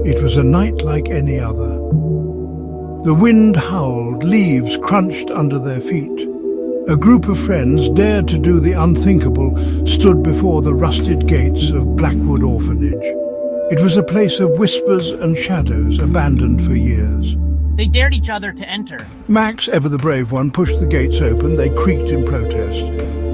It was a night like any other. The wind howled, leaves crunched under their feet. A group of friends dared to do the unthinkable, stood before the rusted gates of Blackwood Orphanage. It was a place of whispers and shadows, abandoned for years. They dared each other to enter. Max, ever the brave one, pushed the gates open. They creaked in protest.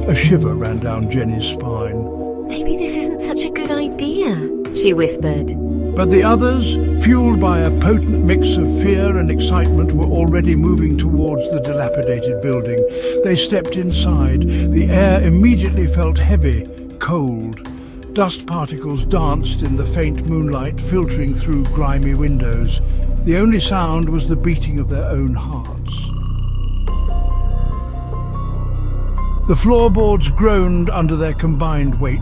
A shiver ran down Jenny's spine. Maybe this isn't such a good idea, she whispered. But the others, fueled by a potent mix of fear and excitement, were already moving towards the dilapidated building. They stepped inside. The air immediately felt heavy, cold. Dust particles danced in the faint moonlight, filtering through grimy windows. The only sound was the beating of their own hearts. The floorboards groaned under their combined weight.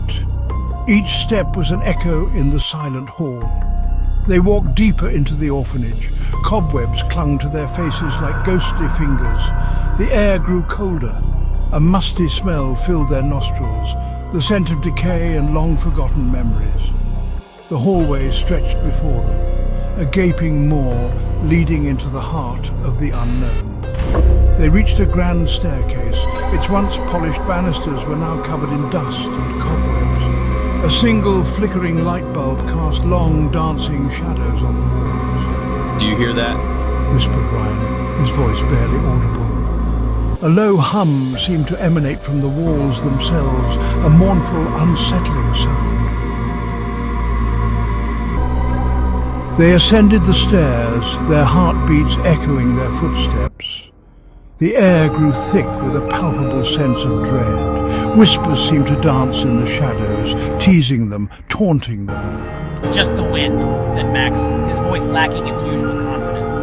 Each step was an echo in the silent hall. They walked deeper into the orphanage. Cobwebs clung to their faces like ghostly fingers. The air grew colder. A musty smell filled their nostrils, the scent of decay and long-forgotten memories. The hallway stretched before them, a gaping maw leading into the heart of the unknown. They reached a grand staircase. Its once polished banisters were now covered in dust and cobwebs. A single flickering light bulb cast long dancing shadows on the walls. "Do you hear that?" whispered Ryan, his voice barely audible. A low hum seemed to emanate from the walls themselves, a mournful, unsettling sound. They ascended the stairs, their heartbeats echoing their footsteps. The air grew thick with a palpable sense of dread. Whispers seemed to dance in the shadows, teasing them, taunting them. "It's just the wind," said Max, his voice lacking its usual confidence.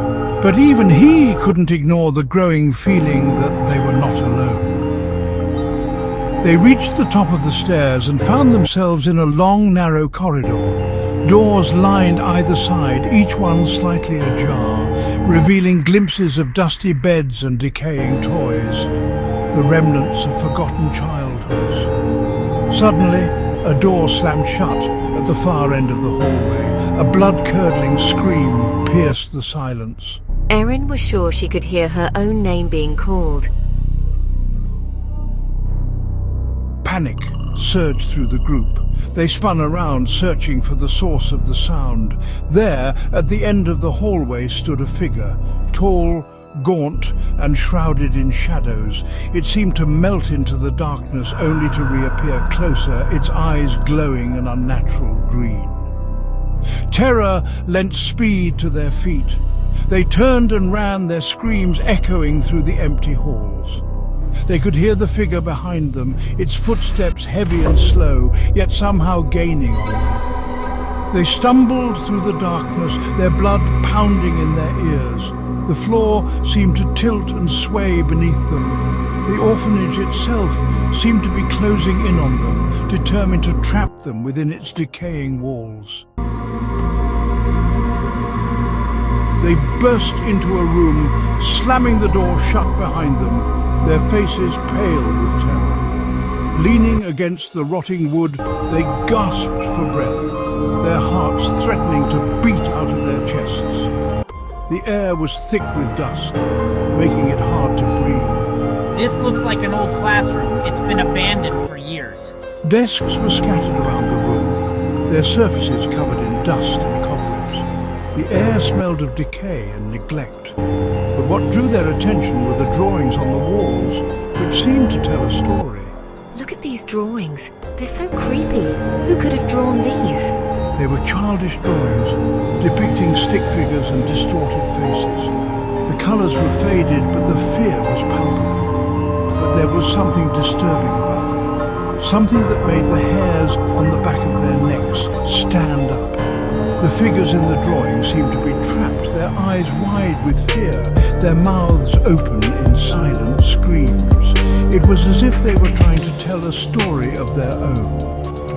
But even he couldn't ignore the growing feeling that they were not alone. They reached the top of the stairs and found themselves in a long, narrow corridor. Doors lined either side, each one slightly ajar, revealing glimpses of dusty beds and decaying toys, the remnants of forgotten childhoods. Suddenly, a door slammed shut at the far end of the hallway. A blood-curdling scream pierced the silence. Erin was sure she could hear her own name being called. Panic surged through the group. They spun around, searching for the source of the sound. There, at the end of the hallway, stood a figure, tall, gaunt, and shrouded in shadows. It seemed to melt into the darkness, only to reappear closer, its eyes glowing an unnatural green. Terror lent speed to their feet. They turned and ran, their screams echoing through the empty halls. They could hear the figure behind them, its footsteps heavy and slow, yet somehow gaining on them. They stumbled through the darkness, their blood pounding in their ears. The floor seemed to tilt and sway beneath them. The orphanage itself seemed to be closing in on them, determined to trap them within its decaying walls. They burst into a room, slamming the door shut behind them, their faces pale with terror. Leaning against the rotting wood, they gasped for breath, their hearts threatening to beat out of their chests. The air was thick with dust, making it hard to breathe. "This looks like an old classroom. It's been abandoned for years." Desks were scattered around the room, their surfaces covered in dust and cobwebs. The air smelled of decay and neglect. But what drew their attention were the drawings on the walls, which seemed to tell a story. Look at these drawings. They're so creepy. Who could have drawn these? They were childish drawings, depicting stick figures and distorted faces. The colours were faded, but the fear was palpable. But there was something disturbing about them, something that made the hairs on the back of their necks stand up. The figures in the drawing seemed to be trapped, their eyes wide with fear, their mouths open in silent screams. It was as if they were trying to tell a story of their own.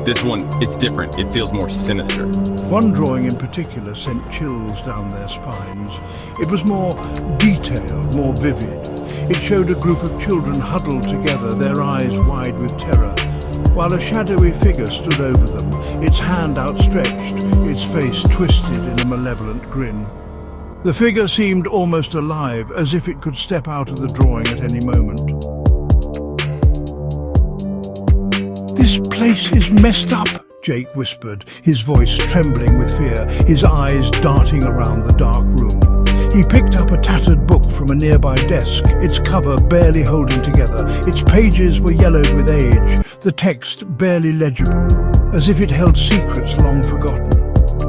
"This one, it's different. It feels more sinister." One drawing in particular sent chills down their spines. It was more detailed, more vivid. It showed a group of children huddled together, their eyes wide with terror. while a shadowy figure stood over them, its hand outstretched, its face twisted in a malevolent grin. The figure seemed almost alive, as if it could step out of the drawing at any moment. "This place is messed up," Jake whispered, his voice trembling with fear, his eyes darting around the dark room. He picked up a tattered book from a nearby desk, its cover barely holding together. Its pages were yellowed with age, the text barely legible, as if it held secrets long forgotten.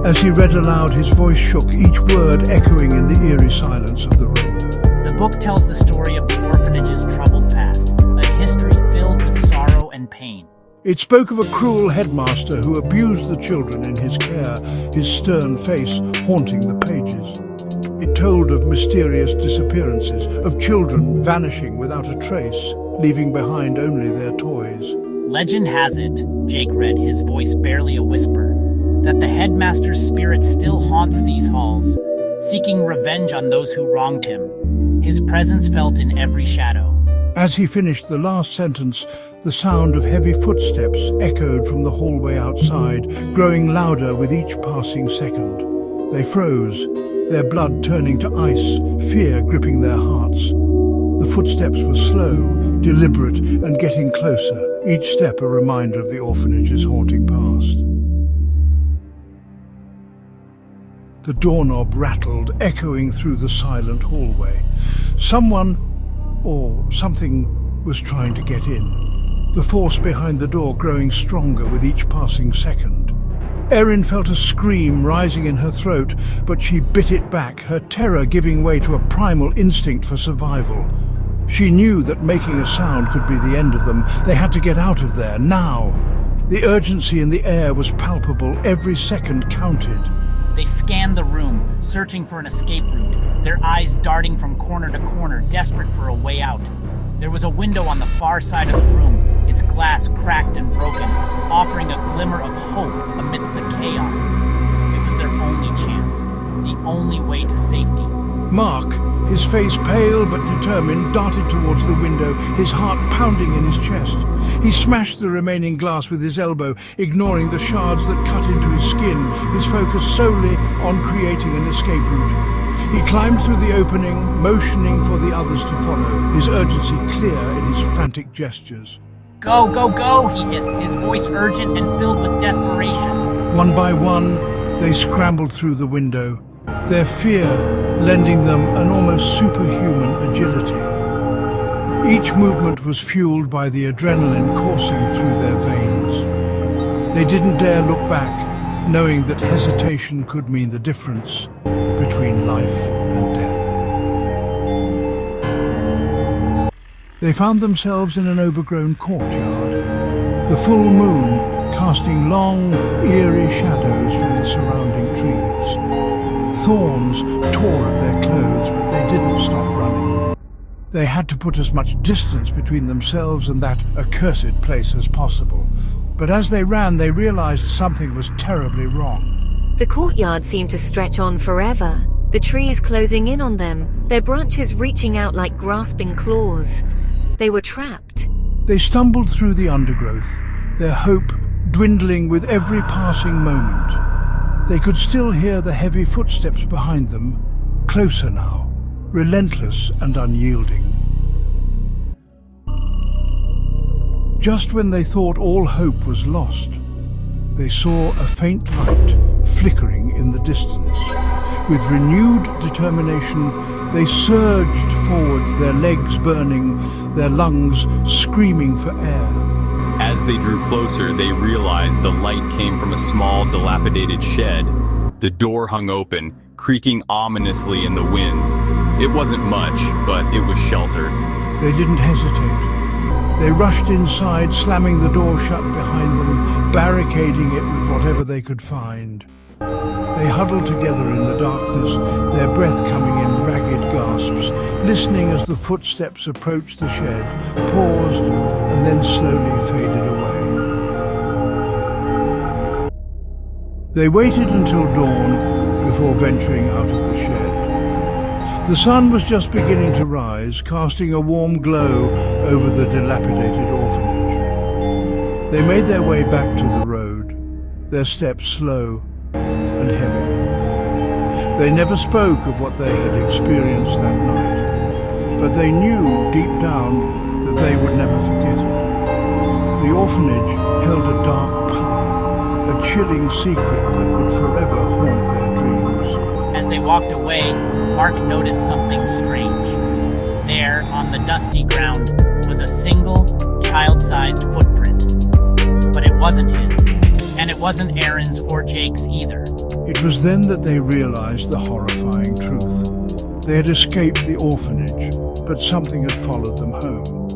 As he read aloud, his voice shook, each word echoing in the eerie silence of the room. The book tells the story of the orphanage's troubled past, a history filled with sorrow and pain. It spoke of a cruel headmaster who abused the children in his care, his stern face haunting the pages. It told of mysterious disappearances, of children vanishing without a trace, leaving behind only their toys. Legend has it, Jake read, his voice barely a whisper, that the headmaster's spirit still haunts these halls, seeking revenge on those who wronged him. His presence felt in every shadow. As he finished the last sentence, the sound of heavy footsteps echoed from the hallway outside, growing louder with each passing second. They froze, their blood turning to ice, fear gripping their hearts. The footsteps were slow, deliberate, and getting closer, each step a reminder of the orphanage's haunting past. The doorknob rattled, echoing through the silent hallway. Someone, or something, was trying to get in, the force behind the door growing stronger with each passing second. Erin felt a scream rising in her throat, but she bit it back, her terror giving way to a primal instinct for survival. She knew that making a sound could be the end of them. They had to get out of there, now. The urgency in the air was palpable, every second counted. They scanned the room, searching for an escape route, their eyes darting from corner to corner, desperate for a way out. There was a window on the far side of the room, its glass cracked and broken, offering a glimmer of hope amidst the chaos. It was their only chance, the only way to safety. Mark, his face pale but determined, darted towards the window, his heart pounding in his chest. He smashed the remaining glass with his elbow, ignoring the shards that cut into his skin, his focus solely on creating an escape route. He climbed through the opening, motioning for the others to follow, his urgency clear in his frantic gestures. "Go, go, go," he hissed, his voice urgent and filled with desperation. One by one, they scrambled through the window, their fear lending them an almost superhuman agility. Each movement was fueled by the adrenaline coursing through their veins. They didn't dare look back, knowing that hesitation could mean the difference between life and death. They found themselves in an overgrown courtyard, the full moon casting long, eerie shadows from the surrounding trees. Thorns tore at their clothes, but they didn't stop running. They had to put as much distance between themselves and that accursed place as possible. But as they ran, they realized something was terribly wrong. The courtyard seemed to stretch on forever, the trees closing in on them, their branches reaching out like grasping claws. They were trapped. They stumbled through the undergrowth, their hope dwindling with every passing moment. They could still hear the heavy footsteps behind them, closer now, relentless and unyielding. Just when they thought all hope was lost, they saw a faint light flickering in the distance. With renewed determination, they surged forward, their legs burning, their lungs screaming for air. As they drew closer, they realized the light came from a small, dilapidated shed. The door hung open, creaking ominously in the wind. It wasn't much, but it was shelter. They didn't hesitate. They rushed inside, slamming the door shut behind them, barricading it with whatever they could find. They huddled together in the darkness, their breath coming in ragged gasps, listening as the footsteps approached the shed, paused, and then slowly faded away. They waited until dawn before venturing out of the shed. The sun was just beginning to rise, casting a warm glow over the dilapidated orphanage. They made their way back to the road, their steps slow and heavy. They never spoke of what they had experienced that night, but they knew deep down that they would never forget it. The orphanage held a dark power, a chilling secret that would forever haunt their dreams. As they walked away, Mark noticed something strange. There, on the dusty ground, was a single, child-sized footprint. But it wasn't his, and it wasn't Aaron's or Jake's either. It was then that they realized the horrifying truth. They had escaped the orphanage, but something had followed them home.